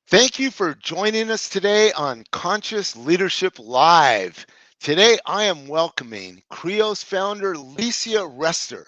Thank you for joining us today on Conscious Leadership Live. Today, I am welcoming Creo's founder, Licia Rester.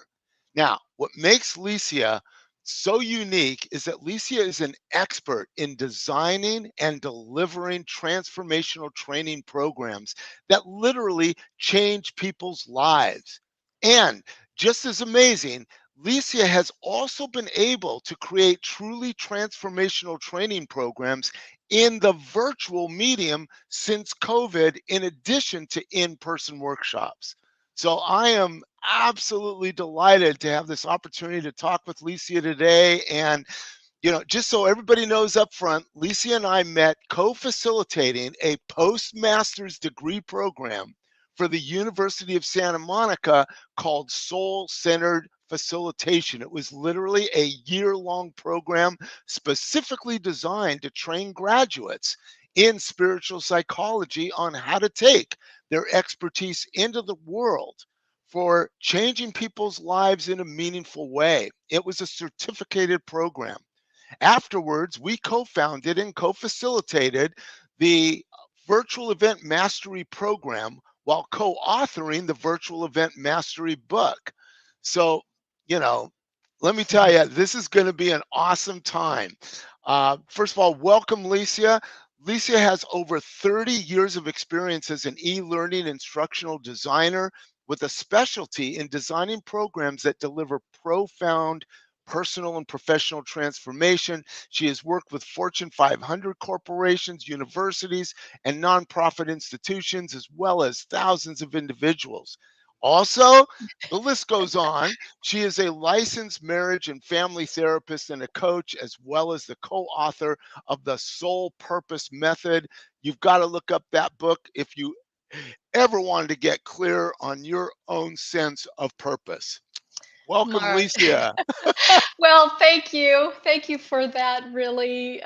Now, what makes Licia so unique is that Licia is an expert in designing and delivering transformational training programs that literally change people's lives. And just as amazing, Licia has also been able to create truly transformational training programs in the virtual medium since COVID, in addition to in person workshops. So I am absolutely delighted to have this opportunity to talk with Licia today. And, just so everybody knows up front, Licia and I met co-facilitating a postmaster's degree program for the University of Santa Monica called Soul Centered Facilitation. It was literally a year-long program specifically designed to train graduates in spiritual psychology on how to take their expertise into the world for changing people's lives in a meaningful way. It was a certificated program. Afterwards, we co founded and co facilitated the Virtual Event Mastery Program while co authoring the Virtual Event Mastery book. So, you know, let me tell you, this is going to be an awesome time. First of all, welcome, Licia. Licia has over 30 years of experience as an e learning instructional designer with a specialty in designing programs that deliver profound personal and professional transformation. She has worked with Fortune 500 corporations, universities, and nonprofit institutions, as well as thousands of individuals. Also, the list goes on. She is a licensed marriage and family therapist and a coach, as well as the co author of the Soul Purpose Method. You've got to look up that book if you ever wanted to get clear on your own sense of purpose. Welcome, Mark. Licia. Well, thank you. Thank you for that really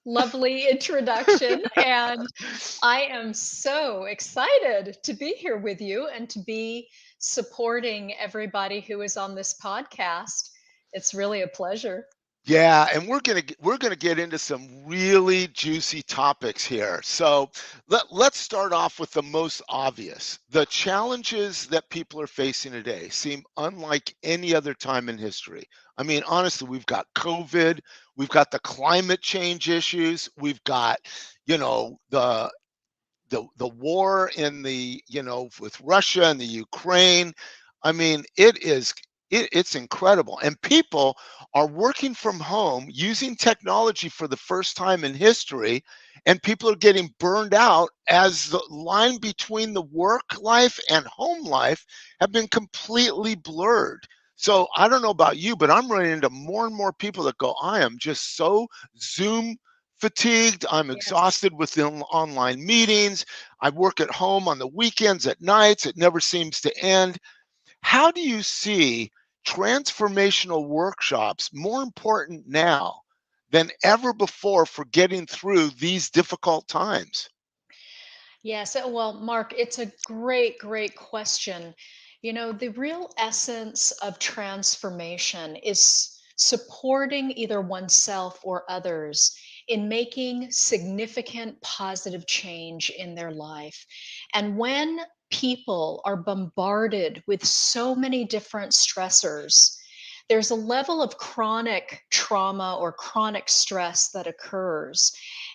lovely introduction. And I am so excited to be here with you and to be supporting everybody who is on this podcast. It's really a pleasure. Yeah, and we're gonna get into some really juicy topics here. So let's start off with the most obvious. The challenges that people are facing today seem unlike any other time in history. I mean, honestly, we've got COVID, we've got the climate change issues, we've got, the war in the with Russia and the Ukraine. I mean, it's incredible, and people are working from home using technology for the first time in history, and people are getting burned out as the line between the work life and home life have been completely blurred. So I don't know about you, but I'm running into more and more people that go, I am just so Zoom fatigued. I'm Yes. exhausted with the online meetings. I work at home on the weekends, at nights. It never seems to end. How do you see transformational workshops more important now than ever before for getting through these difficult times? Yes. Well, Mark, it's a great question. The real essence of transformation is supporting either oneself or others in making significant positive change in their life. And when people are bombarded with so many different stressors, there's a level of chronic trauma or chronic stress that occurs.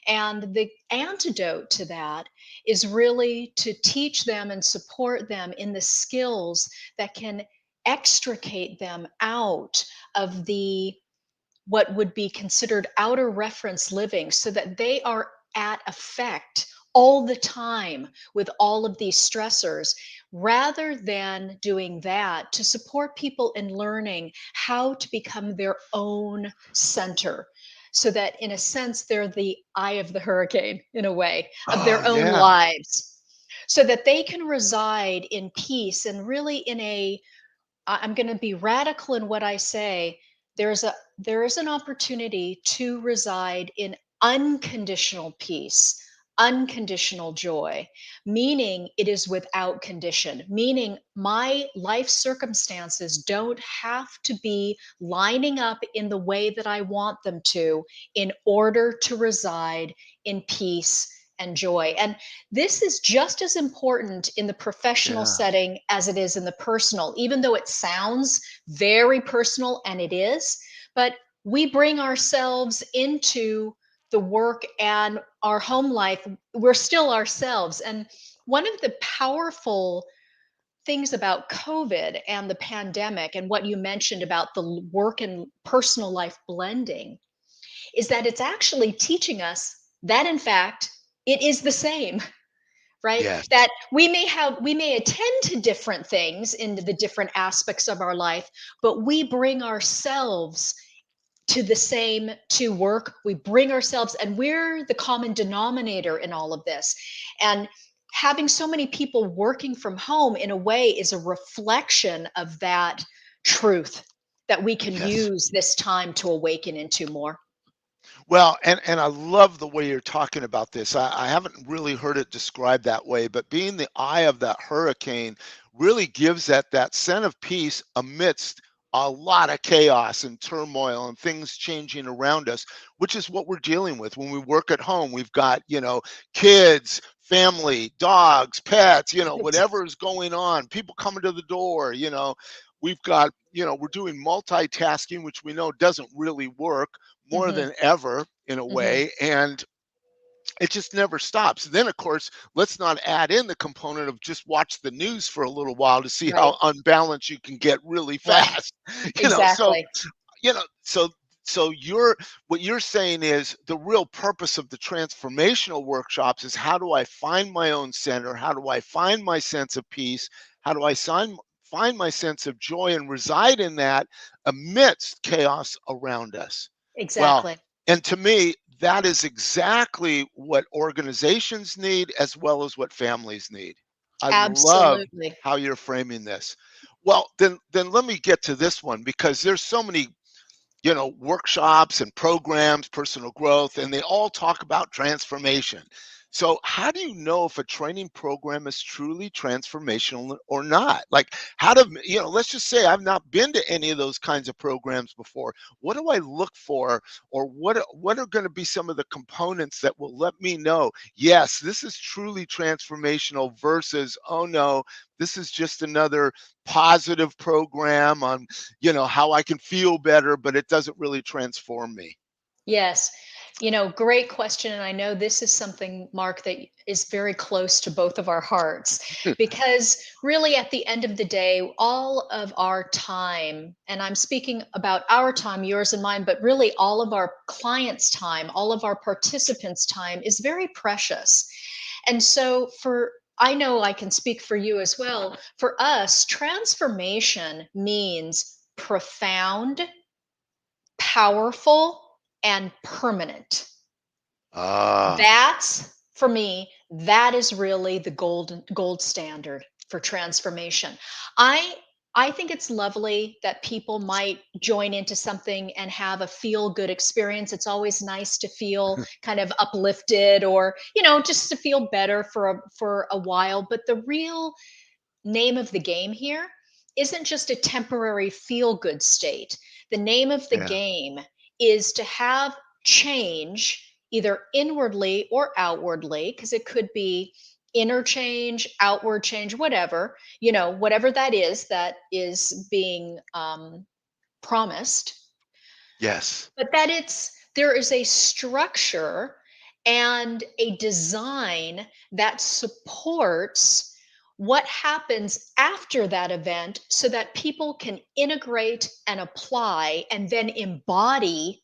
And the antidote to that is really to teach them and support them in the skills that can extricate them out of the what would be considered outer reference living so that they are at effect all the time with all of these stressors, rather than doing that to support people in learning how to become their own center, so that in a sense they're the eye of the hurricane in a way of Oh, their own yeah. lives, so that they can reside in peace and really I'm going to be radical in what I say. There is an opportunity to reside in unconditional peace, unconditional joy, meaning it is without condition, meaning my life circumstances don't have to be lining up in the way that I want them to in order to reside in peace and joy. And this is just as important in the professional Yeah. setting as it is in the personal, even though it sounds very personal, and it is. But we bring ourselves into the work and our home life. We're still ourselves. And one of the powerful things about COVID and the pandemic, and what you mentioned about the work and personal life blending, is that it's actually teaching us that, in fact, it is the same. Right, Yes. that we may attend to different things in the different aspects of our life, but we bring ourselves to the same, to work. We bring ourselves, and we're the common denominator in all of this. And having so many people working from home in a way is a reflection of that truth that we can Yes. use this time to awaken into more. Well, and I love the way you're talking about this. I haven't really heard it described that way, but being the eye of that hurricane really gives that sense of peace amidst a lot of chaos and turmoil and things changing around us, which is what we're dealing with when we work at home. We've got, kids, family, dogs, pets, Ex- whatever is going on, people coming to the door, we've got, we're doing multitasking, which we know doesn't really work more mhm, than ever in a mhm. way, and it just never stops. Then of course, let's not add in the component of just watch the news for a little while to see Right, how unbalanced you can get really right. fast. So Exactly. you know so you're what you're saying is the real purpose of the transformational workshops is, how do I find my own center, how do I find my sense of peace, how do I find my sense of joy and reside in that amidst chaos around us. Well, Exactly. and to me, that is exactly what organizations need as well as what families need. I love Absolutely. how you're framing this. Well, then let me get to this one, because there's so many, workshops and programs, personal growth, and they all talk about transformation. So, how do you know if a training program is truly transformational or not? Like, let's just say I've not been to any of those kinds of programs before. What do I look for, or what are going to be some of the components that will let me know, yes, this is truly transformational versus, oh no, this is just another positive program on how I can feel better, but it doesn't really transform me. Yes. Great question. And I know this is something, Mark, that is very close to both of our hearts, because really at the end of the day, all of our time, and I'm speaking about our time, yours and mine, but really all of our clients' time, all of our participants' time is very precious. And so I know I can speak for you as well. For us, transformation means profound, powerful, and permanent. Ah, That's, for me, that is really the gold standard for transformation. I I think it's lovely that people might join into something and have a feel good experience. It's always nice to feel kind of uplifted, or, just to feel better for a while, but the real name of the game here isn't just a temporary feel good state. The name of the yeah. game is to have change, either inwardly or outwardly, because it could be inner change, outward change, whatever, whatever that is being promised, Yes. but that there is a structure and a design that supports what happens after that event, so that people can integrate and apply and then embody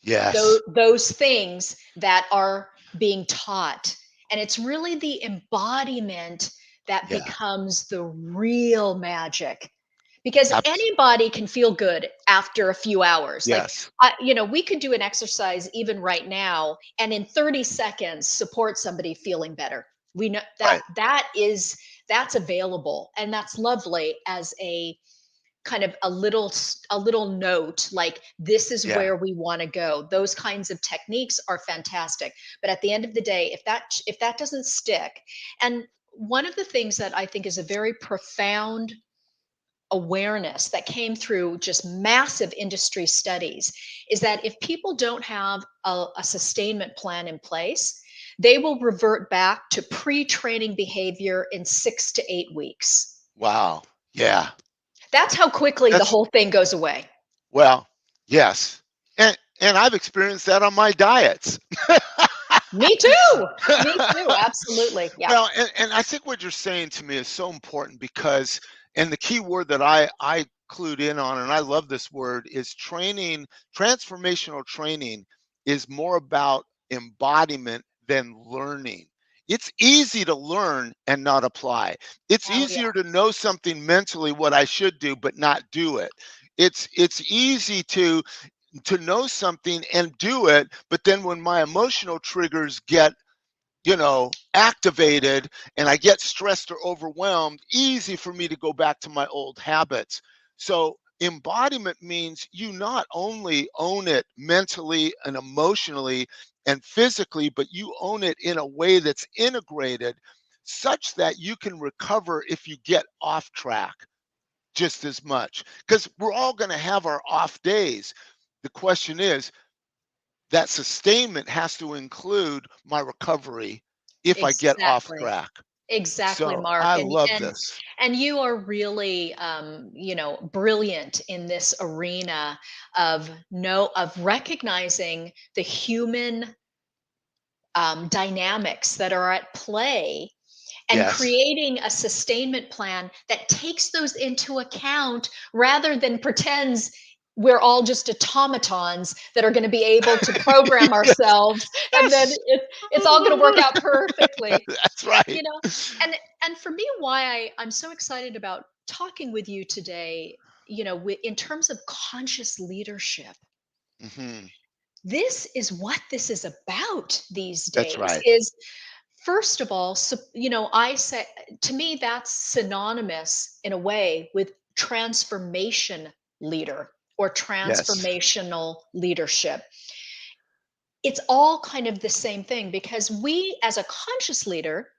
Yes. those things that are being taught. And it's really the embodiment that Yeah. becomes the real magic, because Abs- anybody can feel good after a few hours. Like, yes. we could do an exercise even right now, and in 30 seconds support somebody feeling better. We know that Right. that's available, and that's lovely as a kind of a little note like this is Yeah. where we want to go. Those kinds of techniques are fantastic. But at the end of the day, if that doesn't stick, and one of the things that I think is a very profound awareness that came through just massive industry studies is that if people don't have a sustainment plan in place, they will revert back to pre-training behavior in 6 to 8 weeks. Wow. Yeah. That's how quickly the That's whole thing goes away. well, yes. And I've experienced that on my diets. Me too. Me too. Absolutely. Yeah. Well, and I think what you're saying to me is so important because, and the key word that I clued in on, and I love this word, is training. Transformational training is more about embodiment than learning. It's easy to learn and not apply. It's Oh yeah. easier to know something mentally what I should do but not do it. It's easy to know something and do it, but then when my emotional triggers get activated and I get stressed or overwhelmed, easy for me to go back to my old habits. So embodiment means you not only own it mentally and emotionally and physically, but you own it in a way that's integrated such that you can recover if you get off track just as much. Because we're all going to have our off days. The question is, that sustainment has to include my recovery if I get off Exactly. track. Exactly, So Mark. I And love and this. and you are really brilliant in this arena of recognizing the human dynamics that are at play and Yes. creating a sustainment plan that takes those into account rather than pretends we're all just automatons that are going to be able to program Yes. ourselves and then Yes. it's all going to work out perfectly. That's right. You know, and for me, why I'm so excited about talking with you today, in terms of conscious leadership, Hmm. this is what this is about these That's days. right. Is first of all, I say to me that's synonymous in a way with transformation leader or Yes. transformational leadership. It's all kind of the same thing because we, as a conscious leader,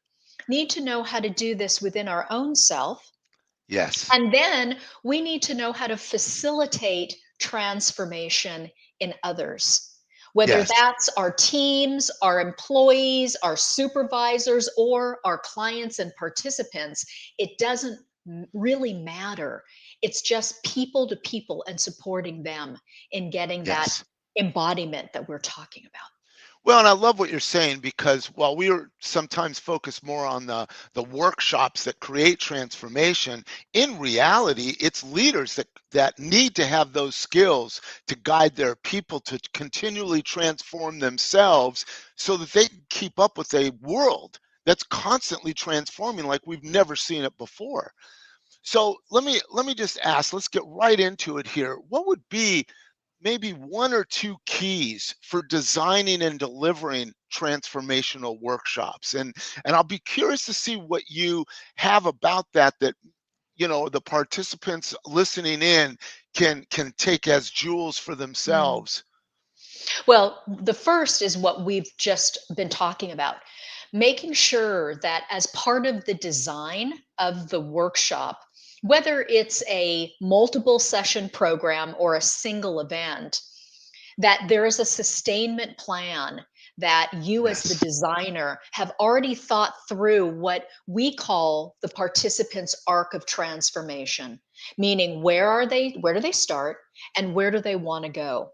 need to know how to do this within our own self. Yes. And then we need to know how to facilitate transformation in others, whether Yes. that's our teams, our employees, our supervisors, or our clients and participants. It doesn't really matter. It's just people to people and supporting them in getting that Yes. embodiment that we're talking about. Well, and I love what you're saying because while we are sometimes focused more on the workshops that create transformation, in reality, it's leaders that need to have those skills to guide their people to continually transform themselves so that they can keep up with a world that's constantly transforming like we've never seen it before. So let me just ask, let's get right into it here. What would be maybe one or two keys for designing and delivering transformational workshops, and I'll be curious to see what you have about that the participants listening in can take as jewels for Mm. themselves. Well, the first is what we've just been talking about, making sure that as part of the design of the workshop, whether it's a multiple session program or a single event, that there is a sustainment plan that you, as the Yes. designer, have already thought through what we call the participants' arc of transformation, meaning where do they start, and where do they want to go?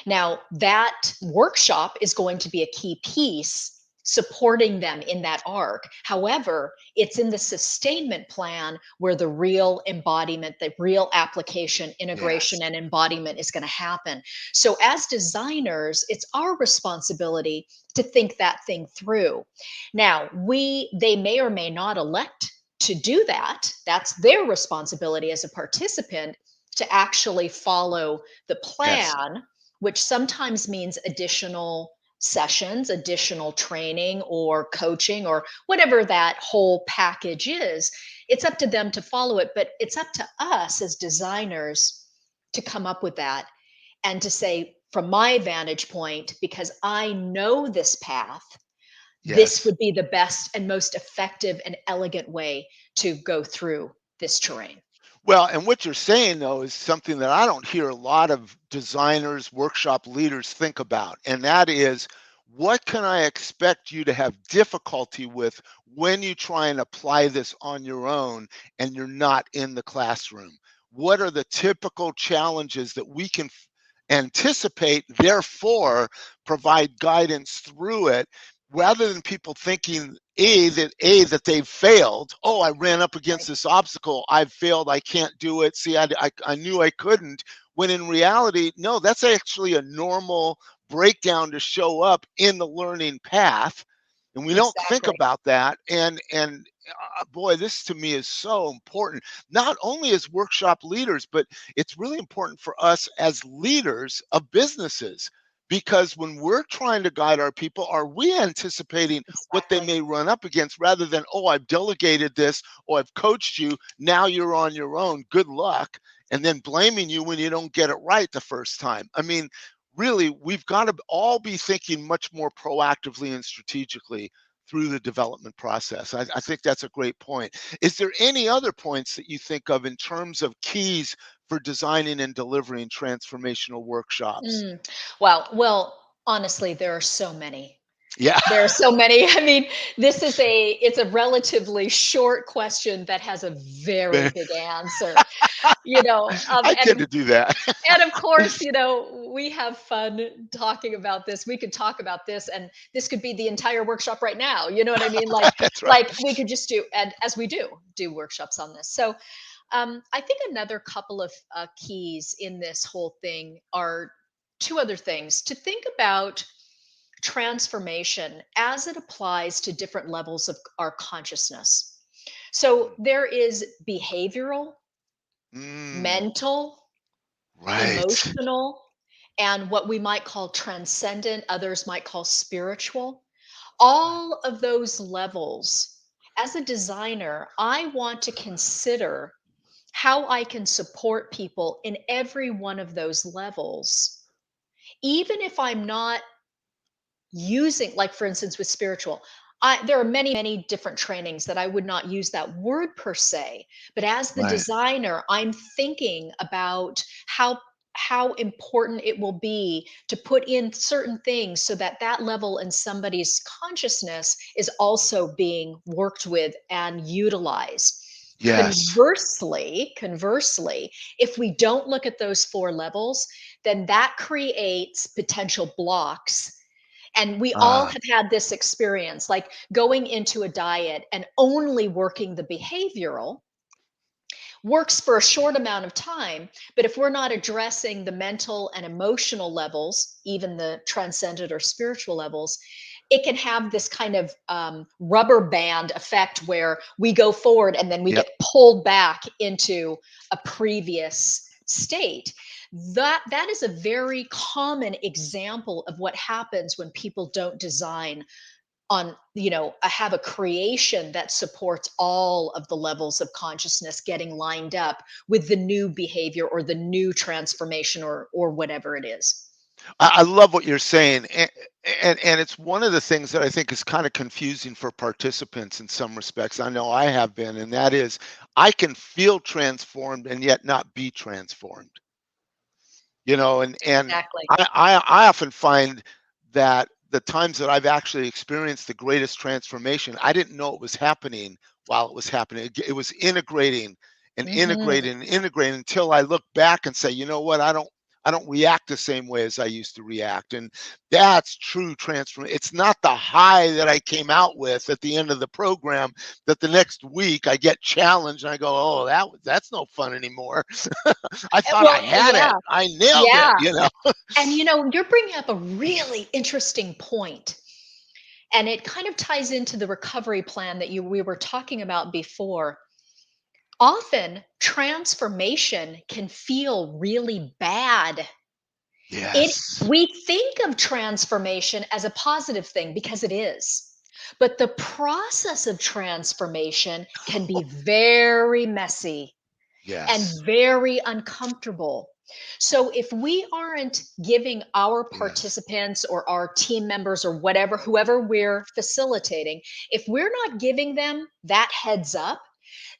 Now, that workshop is going to be a key piece supporting them in that arc. However, it's in the sustainment plan where the real embodiment, the real application, Yes. integration, and embodiment is going to happen. So, as designers, it's our responsibility to think that thing through. Now, they may or may not elect to do that. That's their responsibility as a participant to actually follow the Yes. plan, which sometimes means additional sessions, additional training or coaching or whatever that whole package is. It's up to them to follow it, but it's up to us as designers to come up with that and to say, from my vantage point, because I know this path, this Yes. would be the best and most effective and elegant way to go through this terrain. Well, and what you're saying though is something that I don't hear a lot of designers, workshop leaders think about, and that is what can I expect you to have difficulty with when you try and apply this on your own and you're not in the classroom? What are the typical challenges that we can anticipate, therefore provide guidance through it, rather than people thinking that they've failed. Oh, I ran up against Right. this obstacle, I've failed, I can't do it. See, I knew I couldn't. When in reality, no, that's actually a normal breakdown to show up in the learning path, and we don't think Exactly. about that. And boy, this to me is so important, not only as workshop leaders, but it's really important for us as leaders of businesses, because when we're trying to guide our people, are we anticipating what they Exactly. may run up against, rather than, oh, I've delegated this, or I've coached you, now you're on your own, good luck, and then blaming you when you don't get it right the first time. I mean, really, we've got to all be thinking much more proactively and strategically through the development process. I think that's a great point. Is there any other points that you think of in terms of keys for designing and delivering transformational workshops? Mm. Well, honestly, there are so many. Yeah. There are so many. I mean, it's a relatively short question that has a very big answer, I and tend to do that. of course, we have fun talking about this. We could talk about this, and this could be the entire workshop right now. You know what I mean? That's right. Like we could just do, and as we do workshops on this. So, I think another couple of keys in this whole thing are two other things to think about transformation as it applies to different levels of our consciousness. So there is behavioral, Mm, mental, right. emotional, and what we might call transcendent, others might call spiritual. All of those levels, as a designer, I want to consider how I can support people in every one of those levels, even if I'm not using, like for instance with spiritual, there are many different trainings that I would not use that word per se, but as the Right. designer I'm thinking about how important it will be to put in certain things so that that level in somebody's consciousness is also being worked with and utilized. Yes. Conversely, if we don't look at those four levels, then that creates potential blocks. And we all Ah, have had this experience, like going into a diet and only working the behavioral works for a short amount of time. But if we're not addressing the mental and emotional levels, even the transcendent or spiritual levels, it can have this kind of rubber band effect where we go forward and then we yep. get pulled back into a previous state. That is a very common example of what happens when people don't design on, have a creation that supports all of the levels of consciousness getting lined up with the new behavior or the new transformation or whatever it is. I love what you're saying. And it's one of the things that I think is kind of confusing for participants in some respects. I know I have been, and that is I can feel transformed and yet not be transformed. And Exactly. I often find that the times that I've actually experienced the greatest transformation, I didn't know it was happening while it was happening. It was integrating and Hmm. integrating and integrating until I look back and say, you know what, I don't react the same way as I used to react. And that's true transformation. It's not the high that I came out with at the end of the program that the next week I get challenged and I go, oh, that's no fun anymore. I thought I Well, had yeah, it. I nailed yeah. it. And you're bringing up a really interesting point, and it kind of ties into the recovery plan that you we were talking about before. Often transformation can feel really bad It Yes. We think of transformation as a positive thing because it is. But the process of transformation can be very messy and Yes. very uncomfortable. So if we aren't giving our Yes. participants or our team members or whatever, whoever we're facilitating, if we're not giving them that heads up,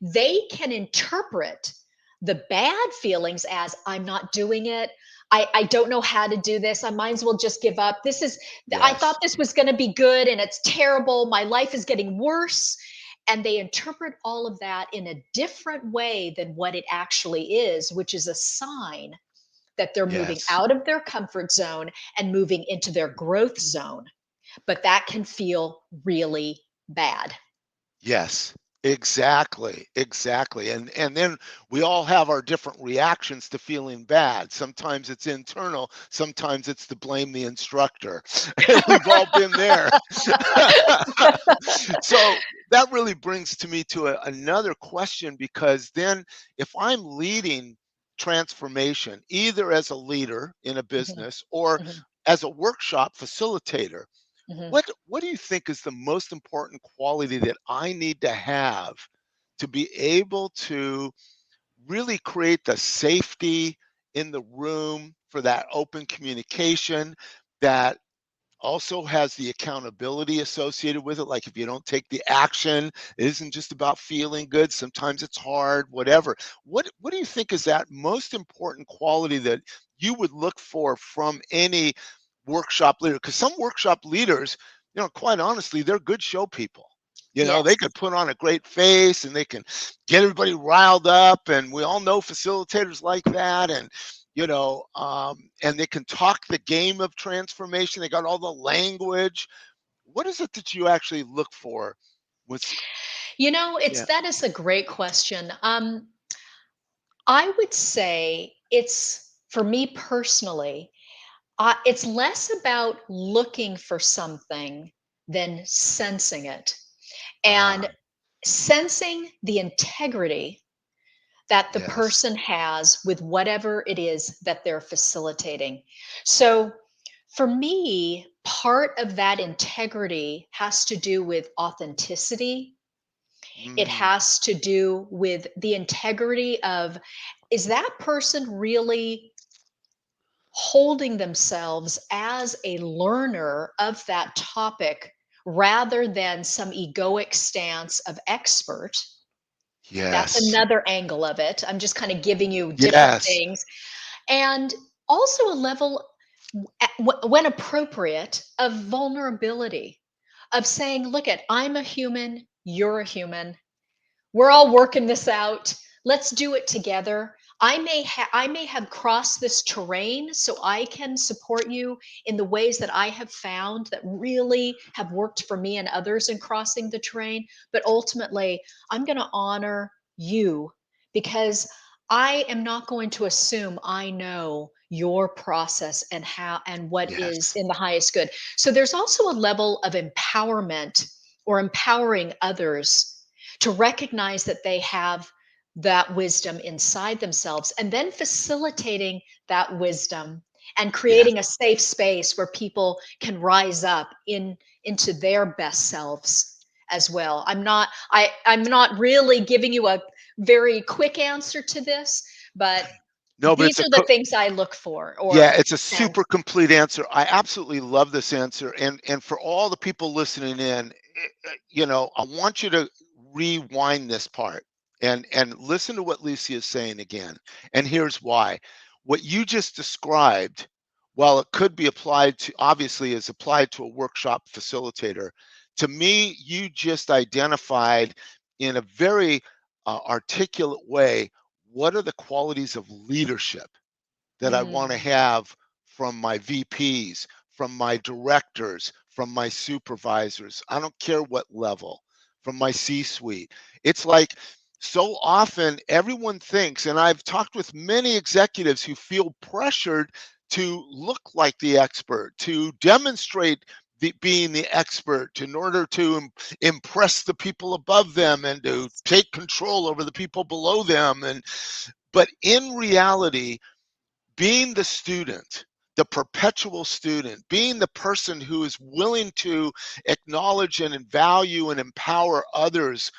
they can interpret the bad feelings as I'm not doing it. I don't know how to do this. I might as well just give up. I thought Yes. this was going to be good and it's terrible. My life is getting worse. And they interpret all of that in a different way than what it actually is, which is a sign that they're moving Yes. out of their comfort zone and moving into their growth zone. But that can feel really bad. Yes, exactly, exactly. And then we all have our different reactions to feeling bad. Sometimes it's internal, sometimes it's to blame the instructor. And we've all been there. So that really brings to me to another question, because then if I'm leading transformation, either as a leader in a Mhm, business or mhm, as a workshop facilitator, mhm. what do you think is the most important quality that I need to have to be able to really create the safety in the room for that open communication that also has the accountability associated with it? Like, if you don't take the action, it isn't just about feeling good. Sometimes it's hard, whatever. What do you think is that most important quality that you would look for from any workshop leader? Because some workshop leaders, quite honestly, they're good show people. They Yes. could put on a great face and they can get everybody riled up, and we all know facilitators like that. And they can talk the game of transformation. They got all the language. What is it that you actually look for? What's It's Yeah, that is a great question. I would say it's for me personally, it's less about looking for something than sensing it ah, and sensing the integrity that the yes, person has with whatever it is that they're facilitating. So, for me, part of that integrity has to do with authenticity. It mm, has to do with the integrity of, is that person really holding themselves as a learner of that topic rather than some egoic stance of expert? That's yes, another angle of it. I'm just kind of giving you different yes, things. And also a level, when appropriate, of vulnerability, of saying, look, I'm a human, you're a human, we're all working this out. Let's do it together. I may have crossed this terrain so I can support you in the ways that I have found that really have worked for me and others in crossing the terrain, but ultimately I'm going to honor you because I am not going to assume I know your process and how and what is yes, in the highest good. So there's also a level of empowerment or empowering others to recognize that they have that wisdom inside themselves and then facilitating that wisdom and yes. creating a safe space where people can rise up into their best selves as well. I'm not really giving you a very quick answer to this, but No, but these are the things I look for yeah, or it's a sense. super complete answer. I absolutely love this answer. And for all the people listening in, I want you to rewind this part and listen to what Licia is saying again. And here's why. What you just described, while it could be applied to, obviously is applied to a workshop facilitator, to me, you just identified in a very articulate way what are the qualities of leadership that I want to Mm, have from my VPs, from my directors, from my supervisors. I don't care what level, from my C suite. It's like so often everyone thinks, and I've talked with many executives who feel pressured to look like the expert, to demonstrate being the expert in order to impress the people above them and to take control over the people below them. But in reality, being the student, the perpetual student, being the person who is willing to acknowledge and value and empower others'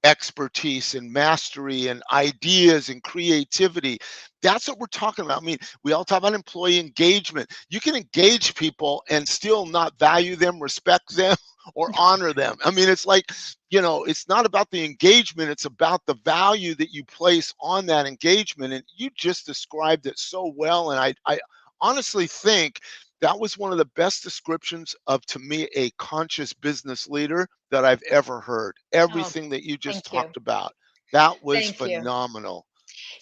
expertise and mastery and ideas and creativity. That's what we're talking about. I mean, we all talk about employee engagement. You can engage people and still not value them, respect them, or honor them. I mean, it's like, it's not about the engagement, it's about the value that you place on that engagement. And you just described it so well. And I honestly think that was one of the best descriptions of, to me, a conscious business leader that I've ever heard. Oh, Everything that you just thank you. talked about, that was Thank you. phenomenal.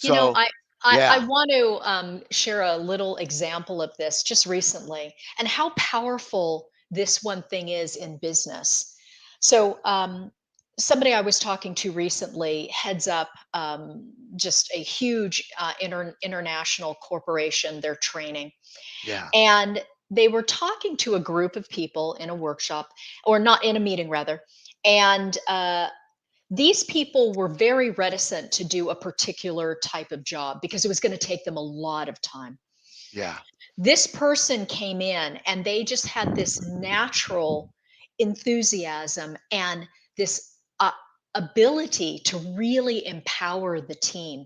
You know, So, I yeah, want to share a little example of this just recently and how powerful this one thing is in business. So, somebody I was talking to recently heads up just a huge international corporation, they're training. yeah, And they were talking to a group of people in a workshop, or not in a meeting, rather. And these people were very reticent to do a particular type of job because it was going to take them a lot of time. yeah. This person came in and they just had this natural enthusiasm and this ability to really empower the team.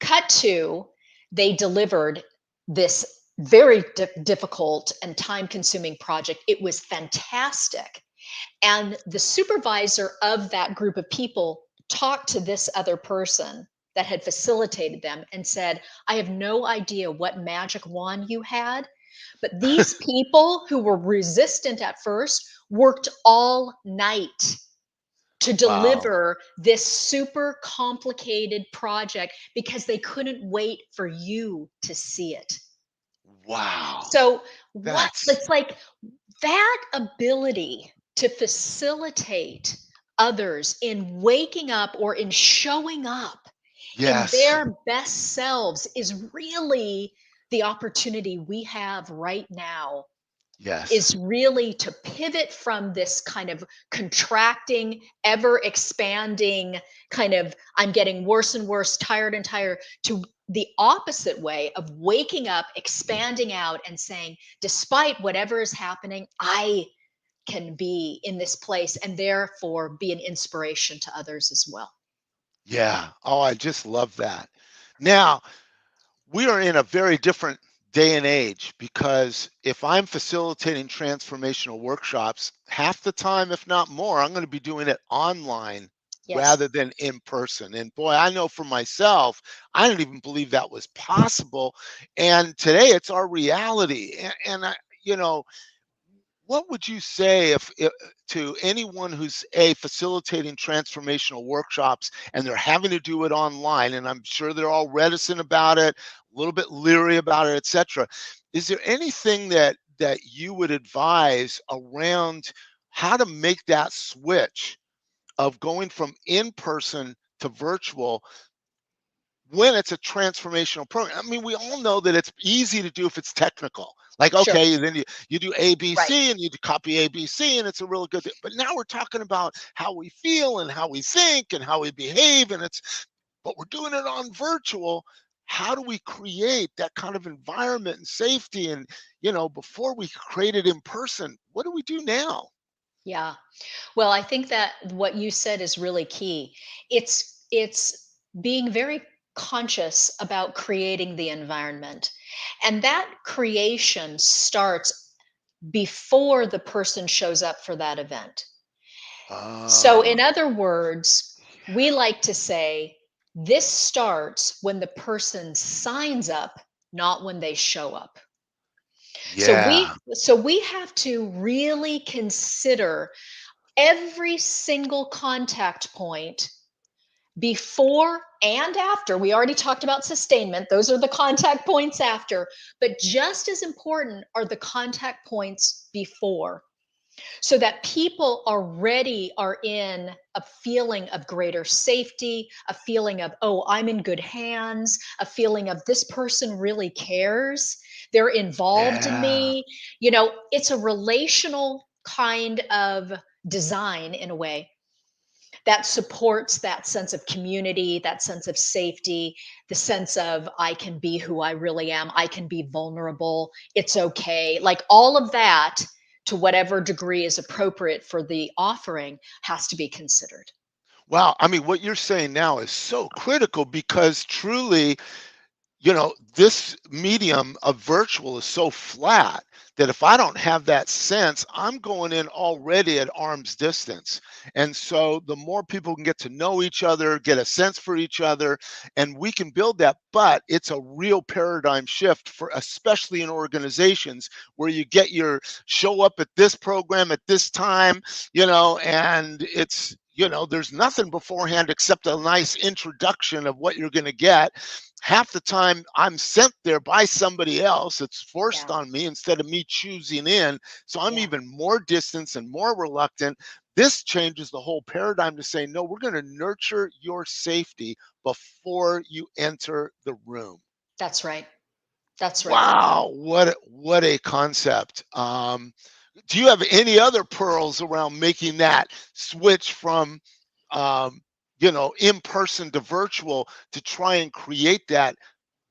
Cut to, they delivered this very difficult and time consuming project. It was fantastic. And the supervisor of that group of people talked to this other person that had facilitated them and said, I have no idea what magic wand you had, but these people who were resistant at first worked all night to Wow, deliver this super complicated project because they couldn't wait for you to see it. wow. So, what That's, it's like that ability to facilitate others in waking up or in showing up in yes, their best selves is really the opportunity we have right now, is yes, really to pivot from this kind of contracting, ever expanding kind of I'm getting worse and worse, tired and tired, to the opposite way of waking up, expanding out, and saying, despite whatever is happening, I can be in this place and therefore be an inspiration to others as well. yeah. Oh, I just love that. Now, we are in a very different day and age, because if I'm facilitating transformational workshops, half the time, if not more, I'm going to be doing it online rather Yes. than in person. And boy, I know for myself, I didn't even believe that was possible. And today it's our reality. And you know, what would you say if to anyone who's facilitating transformational workshops and they're having to do it online, and I'm sure they're all reticent about it, a little bit leery about it, etc. Is there anything that you would advise around how to make that switch of going from in person to virtual when it's a transformational program? I mean, we all know that it's easy to do if it's technical. Like, Sure. okay, then you do Right. ABC and you copy ABC and it's a really good thing. But now we're talking about how we feel and how we think and how we behave. But we're doing it on virtual. How do we create that kind of environment and safety? And, before we create it in person, what do we do now? Yeah. Well, I think that what you said is really key. It's being very conscious about creating the environment. And that creation starts before the person shows up for that event. So Ah, in other words, we like to say this starts when the person signs up, not when they show up. So yeah, we have to really consider every single contact point before and after. We already talked about sustainment, those are the contact points after, but just as important are the contact points before, so that people already are in a feeling of greater safety, a feeling of, oh, I'm in good hands, a feeling of this person really cares, they're involved in yeah, me. It's a relational kind of design in a way. that supports that sense of community, that sense of safety, the sense of I can be who I really am, I can be vulnerable, it's okay. Like all of that, to whatever degree is appropriate for the offering, has to be considered. Wow, I mean, what you're saying now is so critical because truly, this medium of virtual is so flat that if I don't have that sense, I'm going in already at arm's distance. And so the more people can get to know each other, get a sense for each other, and we can build that. But it's a real paradigm shift for especially in organizations where you get your show up at this program at this time, and there's nothing beforehand except a nice introduction of what you're going to get. Half the time I'm sent there by somebody else. It's forced Yeah, on me instead of me choosing in. So I'm yeah, even more distant and more reluctant. This changes the whole paradigm to say, no, we're going to nurture your safety before you enter the room. that's right. That's right. Wow, what a concept. Do you have any other pearls around making that switch from um, in person to virtual to try and create that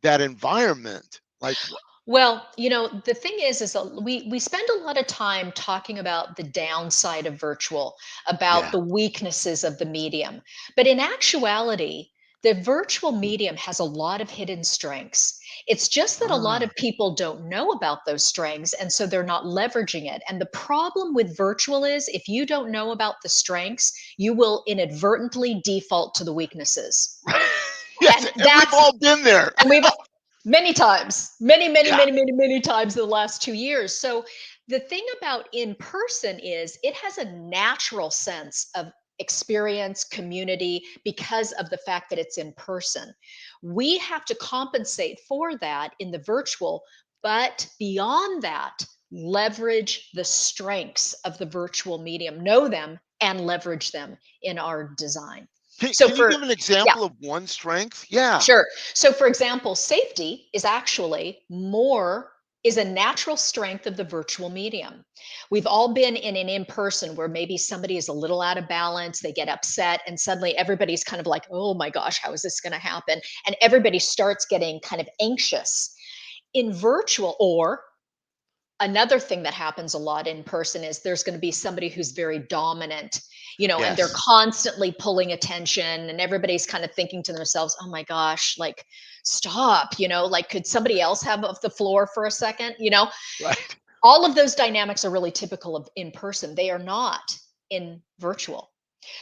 environment? Like, Well, the thing is that we spend a lot of time talking about the downside of virtual, about yeah. the weaknesses of the medium. But in actuality, the virtual medium has a lot of hidden strengths. It's just that a lot Ah, of people don't know about those strengths, and so they're not leveraging it. And the problem with virtual is if you don't know about the strengths, you will inadvertently default to the weaknesses. yes, And and we've that's all been there. and we've many times, many, many, Yeah. many, many, many times in the last 2 years. So the thing about in person is it has a natural sense of experience, community, because of the fact that it's in person. We have to compensate for that in the virtual, but beyond that, leverage the strengths of the virtual medium, know them and leverage them in our design. Can, So can you for give an yeah, example of one strength? Yeah. sure. So, for example, safety is actually more is a natural strength of the virtual medium. We've all been in an in person where maybe somebody is a little out of balance, they get upset, and suddenly everybody's kind of like, oh my gosh, how is this going to happen? And everybody starts getting kind of anxious. In virtual, or another thing that happens a lot in person is there's going to be somebody who's very dominant, and they're Yes. constantly pulling attention, and everybody's kind of thinking to themselves, oh my gosh, like, stop, like, could somebody else have the floor for a second? Right. All of those dynamics are really typical of in person. They are not in virtual.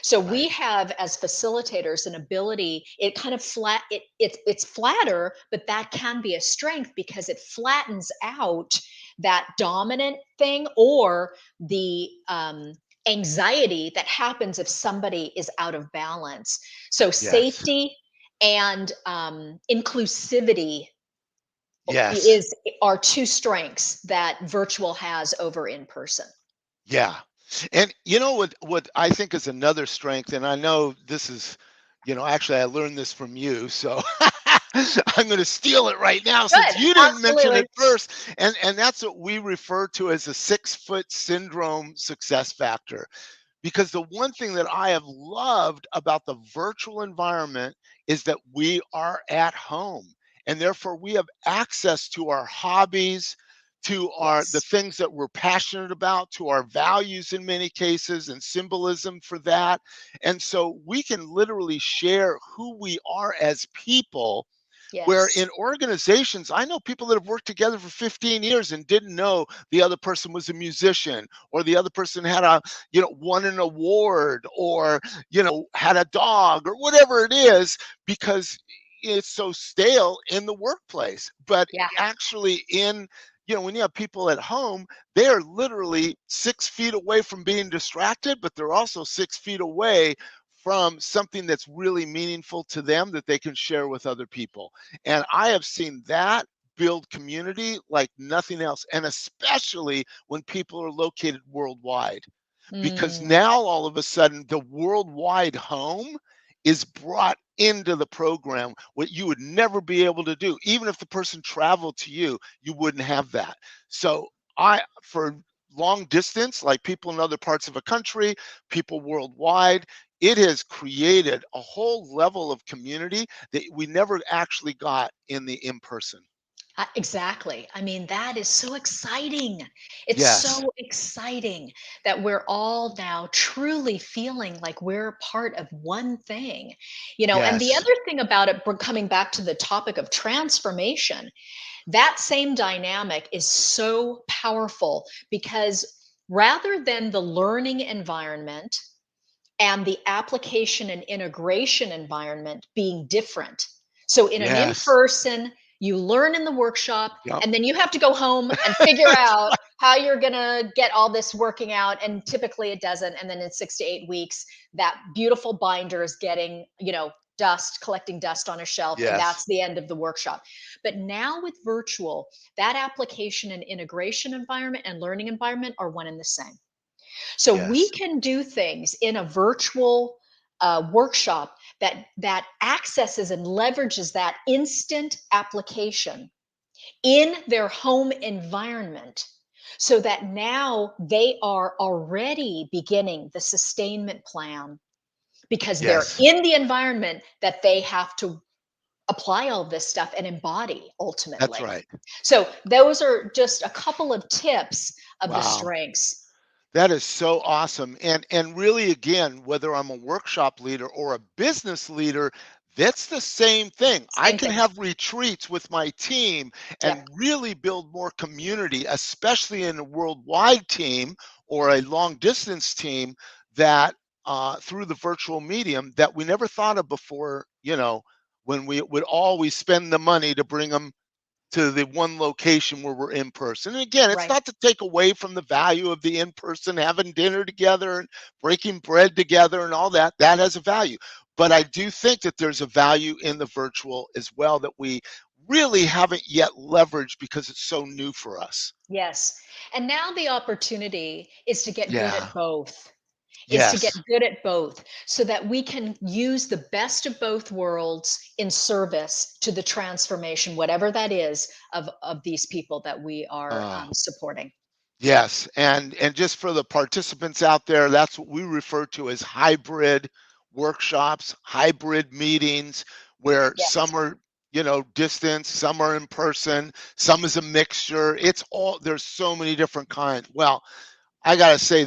So we Right. have, as facilitators, an ability. It kind of it's flatter, but that can be a strength because it flattens out that dominant thing, or the anxiety that happens if somebody is out of balance. So Yes. safety and inclusivity Yes. is are two strengths that virtual has over in person. Yeah. And what I think is another strength, and I know this is, actually I learned this from you, so I'm going to steal it right now since Good, you didn't mention absolutely. it first. And that's what we refer to as a 6 foot syndrome success factor. Because the one thing that I have loved about the virtual environment is that we are at home and therefore we have access to our hobbies, to the Yes. things that we're passionate about, to our values in many cases and symbolism for that. And so we can literally share who we are as people, where Yes. in organizations, I know people that have worked together for 15 years and didn't know the other person was a musician, or the other person had won an award, or, had a dog, or whatever it is, because it's so stale in the workplace. But Yeah. actually, when you have people at home, they are literally 6 feet away from being distracted, but they're also 6 feet away from something that's really meaningful to them that they can share with other people. And I have seen that build community like nothing else. And especially when people are located worldwide, because Mm, now all of a sudden the worldwide home is brought into the program, what you would never be able to do. Even if the person traveled to you, you wouldn't have that. So for long distance, like people in other parts of a country, people worldwide, it has created a whole level of community that we never actually got in the in-person. Exactly. I mean, that is so exciting. It's Yes, so exciting that we're all now truly feeling like we're part of one thing. And the yes, other thing about it, we're coming back to the topic of transformation, that same dynamic is so powerful because rather than the learning environment and the application and integration environment being different. So in an yes, in-person, you learn in the workshop yep. and then you have to go home and figure out how you're going to get all this working out, and typically it doesn't, and then in 6 to 8 weeks that beautiful binder is getting, dust, collecting dust on a shelf, and Yes, that's the end of the workshop. But now with virtual, that application and integration environment and learning environment are one and the same. So we yes, can do things in a virtual workshop that accesses and leverages that instant application in their home environment, so that now they are already beginning the sustainment plan because they're yes, in the environment that they have to apply all this stuff and embody that's ultimately. right. So those are just a couple of tips of the Wow. strengths. That is so awesome. And really again, whether I'm a workshop leader or a business leader, that's the same thing. I Same can thing. have retreats with my team and Yep. really build more community, especially in a worldwide team or a long distance team that through the virtual medium that we never thought of before, when we would always spend the money to bring them to the one location where we're in person. And again, it's Right. not to take away from the value of the in person, having dinner together and breaking bread together and all that. That has a value. But I do think that there's a value in the virtual as well that we really haven't yet leveraged because it's so new for us. Yes. And now the opportunity is to get good Yeah. at both. Is to get Yes. good at both so that we can use the best of both worlds in service to the transformation, whatever that is, of these people that we are Oh, supporting. yes, and just for the participants out there, that's what we refer to as hybrid workshops, hybrid meetings, where Yes. some are, distance, some are in person, some is a mixture. It's all there's so many different kinds. Well, I gotta say,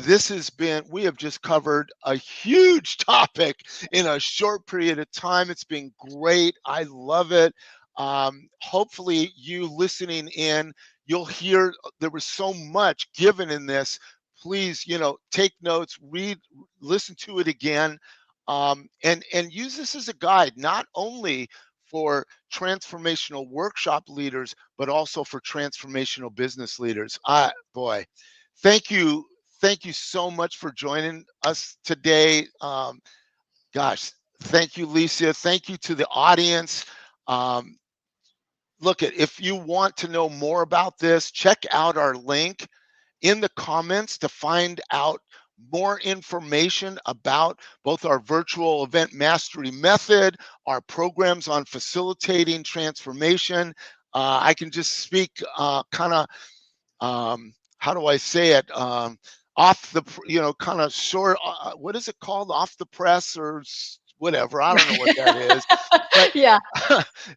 we have just covered a huge topic in a short period of time. It's been great. I love it. Hopefully, you listening in, you'll hear there was so much given in this. Please, take notes, read, listen to it again, and use this as a guide, not only for transformational workshop leaders, but also for transformational business leaders. Boy, thank you. Thank you so much for joining us today. Gosh, thank you, Licia. Thank you to the audience. Um, Look, if you want to know more about this, check out our link in the comments to find out more information about both our virtual event mastery method, our programs on facilitating transformation. I can just speak kind of how do I say it? Off the, kind of short, what is it called? Off the press or whatever. I don't know what that is, but Yeah.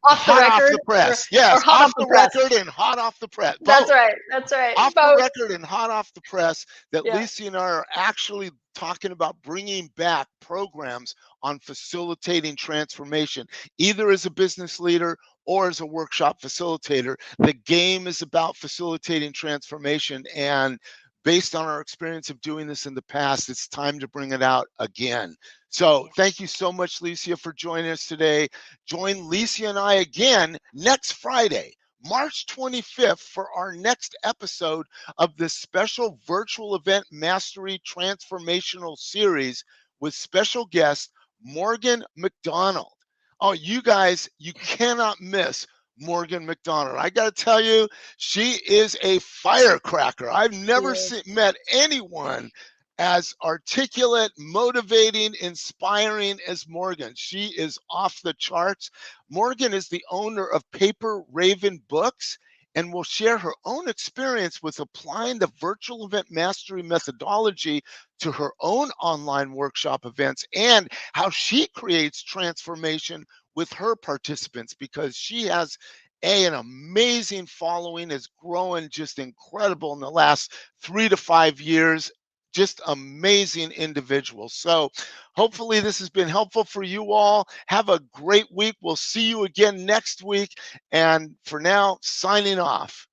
Off the hot off record, the press. Yes, or hot off off the the press. record and hot off the press. That's Both right. That's right. off the Both. record and hot off the press that Yeah. Lisa and I are actually talking about bringing back programs on facilitating transformation, either as a business leader or as a workshop facilitator. The game is about facilitating transformation. And based on our experience of doing this in the past, it's time to bring it out again. So thank you so much, Licia, for joining us today. Join Licia and I again next Friday, March 25th, for our next episode of this special virtual event mastery transformational series with special guest Morgan McDonald. Oh, you guys, you cannot miss Morgan McDonald. I got to tell you, she is a firecracker. I've never Yes. met anyone as articulate, motivating, inspiring as Morgan. She is off the charts. Morgan is the owner of Paper Raven Books and will share her own experience with applying the virtual event mastery methodology to her own online workshop events and how she creates transformation with her participants, because she has an amazing following, is growing just incredible in the last 3 to 5 years. Just amazing individual. So hopefully this has been helpful for you all. Have a great week. We'll see you again next week. And for now, signing off.